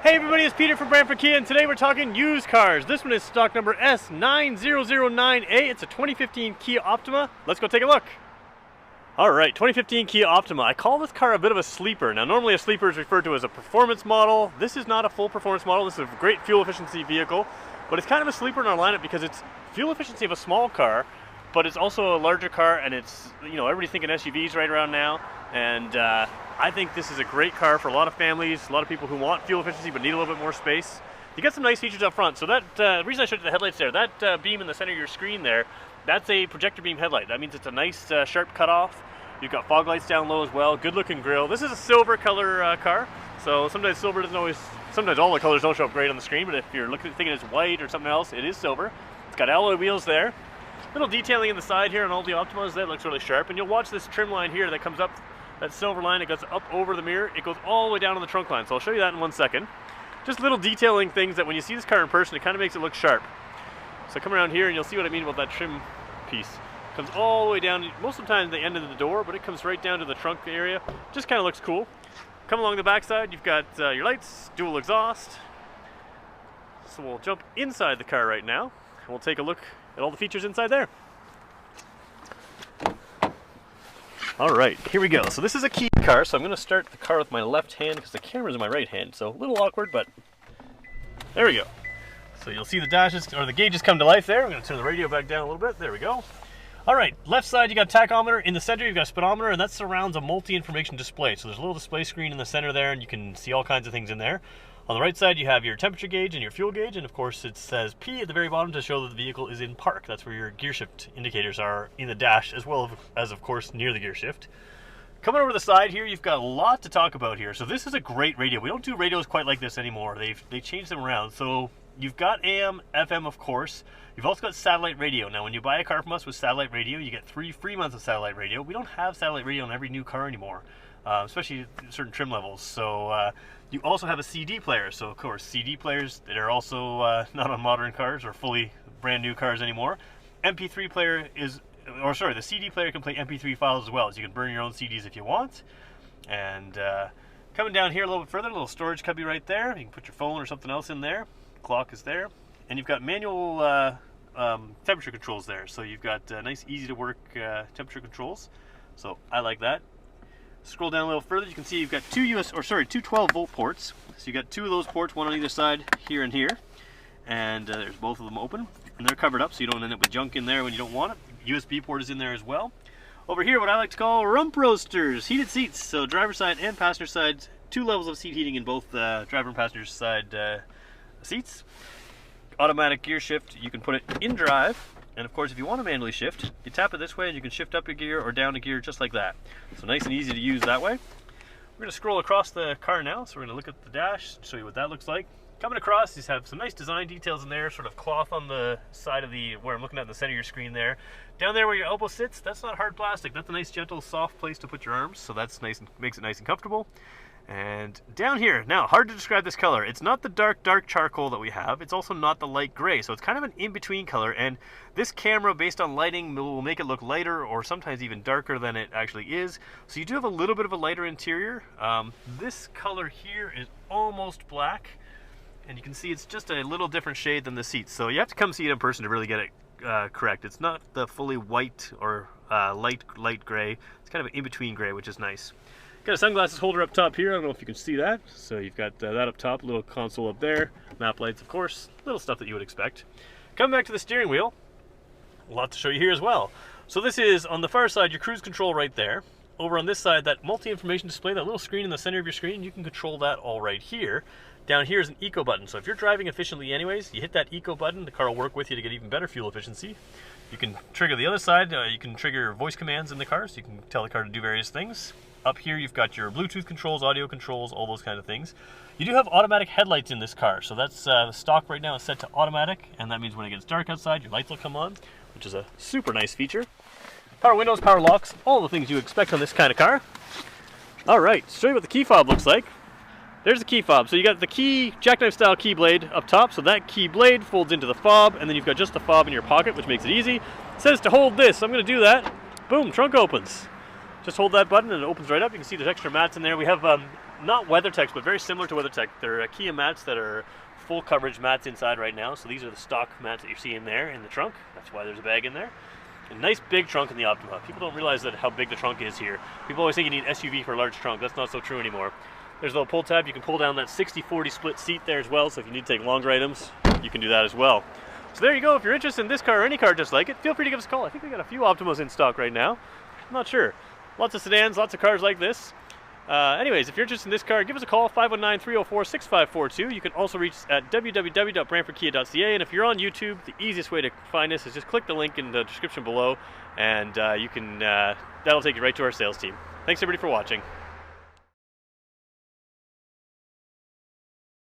Hey everybody, it's Peter from Brantford Kia, and today we're talking used cars. This one is stock number S9009A. It's a 2015 Kia Optima. Let's go take a look. Alright, 2015 Kia Optima. I call this car a bit of a sleeper. Now normally a sleeper is referred to as a performance model. This is not a full performance model. This is a great fuel efficiency vehicle, but it's kind of a sleeper in our lineup because it's fuel efficiency of a small car, but it's also a larger car, and it's, you know, everybody's thinking SUVs right around now, and I think this is a great car for a lot of families, a lot of people who want fuel efficiency but need a little bit more space. You got some nice features up front. So that reason I showed you the headlights there, that beam in the center of your screen there, that's a projector beam headlight. That means it's a nice sharp cutoff. You've got fog lights down low as well. Good looking grille. This is a silver color car, so sometimes silver doesn't always, sometimes all the colors don't show up great on the screen, but if you're thinking it's white or something else, it is silver. It's got alloy wheels there. Little detailing in the side here on all the Optimas, that looks really sharp. And you'll watch this trim line here that comes up, that silver line, it goes up over the mirror. It goes all the way down to the trunk line, so I'll show you that in 1 second. Just little detailing things that when you see this car in person, it kind of makes it look sharp. So come around here and you'll see what I mean about that trim piece. It comes all the way down, most of the time the end of the door, but it comes right down to the trunk area. Just kind of looks cool. Come along the backside, you've got your lights, dual exhaust. So we'll jump inside the car right now, and we'll take a look at all the features inside there. Alright, here we go. So this is a Kia car, so I'm going to start the car with my left hand because the camera's in my right hand, so a little awkward, but there we go. So you'll see the dashes, or the gauges come to life there. I'm going to turn the radio back down a little bit. There we go. Alright, left side you got a tachometer, in the center you've got a speedometer, and that surrounds a multi-information display. So there's a little display screen in the center there, and you can see all kinds of things in there. On the right side you have your temperature gauge and your fuel gauge, and of course it says P at the very bottom to show that the vehicle is in park. That's where your gear shift indicators are in the dash, as well as of course near the gear shift. Coming over the side here, you've got a lot to talk about here. So this is a great radio. We don't do radios quite like this anymore. They changed them around. So you've got AM, FM of course. You've also got satellite radio. Now when you buy a car from us with satellite radio, you get 3 free months of satellite radio. We don't have satellite radio on every new car anymore. Especially at certain trim levels. So you also have a CD player. So of course CD players that are also not on modern cars or fully brand new cars anymore. MP3 player is, or sorry, the CD player can play MP3 files as well. So you can burn your own CDs if you want. And coming down here a little bit further, a little storage cubby right there. You can put your phone or something else in there. Clock is there. And you've got manual temperature controls there. So you've got nice, easy to work temperature controls. So I like that. Scroll down a little further, you can see you've got two 12-volt ports. So you've got 2 of those ports, one on either side, here and here. And there's both of them open. And they're covered up so you don't end up with junk in there when you don't want it. USB port is in there as well. Over here, what I like to call rump roasters, heated seats. So driver side and passenger side, 2 levels of seat heating in both driver and passenger side seats. Automatic gear shift, you can put it in drive. And of course, if you want to manually shift, you tap it this way and you can shift up your gear or down a gear just like that. So nice and easy to use that way. We're going to scroll across the car now, so we're going to look at the dash, show you what that looks like. Coming across, these have some nice design details in there, sort of cloth on the side of the, where I'm looking at in the center of your screen there. Down there where your elbow sits, that's not hard plastic. That's a nice, gentle, soft place to put your arms, so that's nice and makes it nice and comfortable. And down here, now hard to describe this color. It's not the dark charcoal that we have. It's also not the light gray, so it's kind of an in-between color. And this camera, based on lighting, will make it look lighter or sometimes even darker than it actually is. So you do have a little bit of a lighter interior. This color here is almost black, and you can see it's just a little different shade than the seats. So you have to come see it in person to really get it correct. It's not the fully white or light gray. It's kind of an in-between gray, which is nice. Got a sunglasses holder up top here. I don't know if you can see that. So you've got that up top, little console up there, map lights of course, little stuff that you would expect. Coming back to the steering wheel, a lot to show you here as well. So this is on the far side your cruise control right there. Over on this side, that multi-information display, that little screen in the center of your screen, you can control that all right here. Down here is an eco button. So if you're driving efficiently anyways, you hit that eco button, the car will work with you to get even better fuel efficiency. You can trigger the other side, you can trigger voice commands in the car, so you can tell the car to do various things. Up here you've got your Bluetooth controls, audio controls, all those kind of things. You do have automatic headlights in this car, so that's the stock right now is set to automatic, and that means when it gets dark outside, your lights will come on, which is a super nice feature. Power windows, power locks, all the things you expect on this kind of car. Alright, show you what the key fob looks like. There's the key fob. So you got the key, jackknife style key blade up top, so that key blade folds into the fob, and then you've got just the fob in your pocket, which makes it easy. It says to hold this, I'm going to do that. Boom, trunk opens. Just hold that button and it opens right up. You can see there's extra mats in there. We have not WeatherTechs, but very similar to WeatherTech. They're Kia mats that are full coverage mats inside right now. So these are the stock mats that you're seeing there in the trunk. That's why there's a bag in there. A nice big trunk in the Optima. People don't realize how big the trunk is here. People always think you need SUV for a large trunk. That's not so true anymore. There's a little pull tab. You can pull down that 60-40 split seat there as well. So if you need to take longer items, you can do that as well. So there you go. If you're interested in this car or any car just like it, feel free to give us a call. I think we got a few Optimas in stock right now. I'm not sure. Lots of sedans, lots of cars like this. Anyways, if you're interested in this car, give us a call, 519-304-6542. You can also reach us at www.brantfordkia.ca. And if you're on YouTube, the easiest way to find us is just click the link in the description below, and that'll take you right to our sales team. Thanks everybody for watching.